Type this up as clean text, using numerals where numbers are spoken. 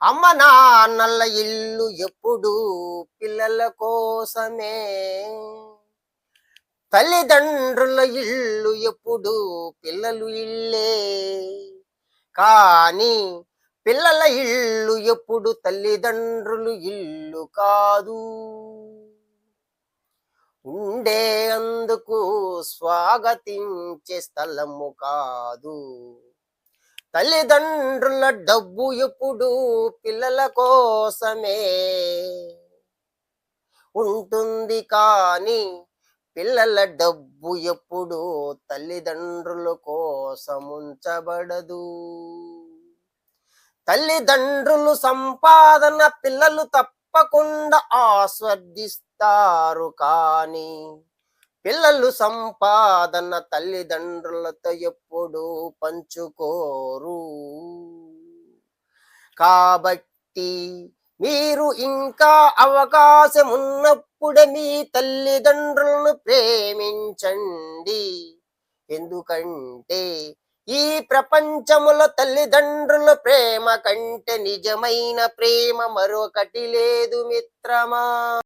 అమ్మ నాన్నల ఇల్లు ఎప్పుడు పిల్లల కోసమే. తల్లిదండ్రుల ఇల్లు ఎప్పుడు పిల్లలు ఇల్లే. కానీ పిల్లల ఇల్లు ఎప్పుడు తల్లిదండ్రులు ఇల్లు కాదు. ఉండే అందుకు స్వాగతించే స్థలము కాదు. తల్లిదండ్రుల డబ్బు ఎప్పుడు పిల్లల కోసమే ఉంటుంది, కానీ పిల్లల డబ్బు ఎప్పుడు తల్లిదండ్రుల కోసం ఉంచబడదు. తల్లిదండ్రులు సంపాదన పిల్లలు తప్పకుండా ఆస్వాదిస్తారు, కానీ పిల్లలు సంపాదన తల్లిదండ్రులతో ఎప్పుడూ పంచుకోరు. కాబట్టి మీరు ఇంకా అవకాశం ఉన్నప్పుడే మీ తల్లిదండ్రులను ప్రేమించండి. ఎందుకంటే ఈ ప్రపంచములో తల్లిదండ్రుల ప్రేమ కంటే నిజమైన ప్రేమ మరొకటి లేదు మిత్రమా.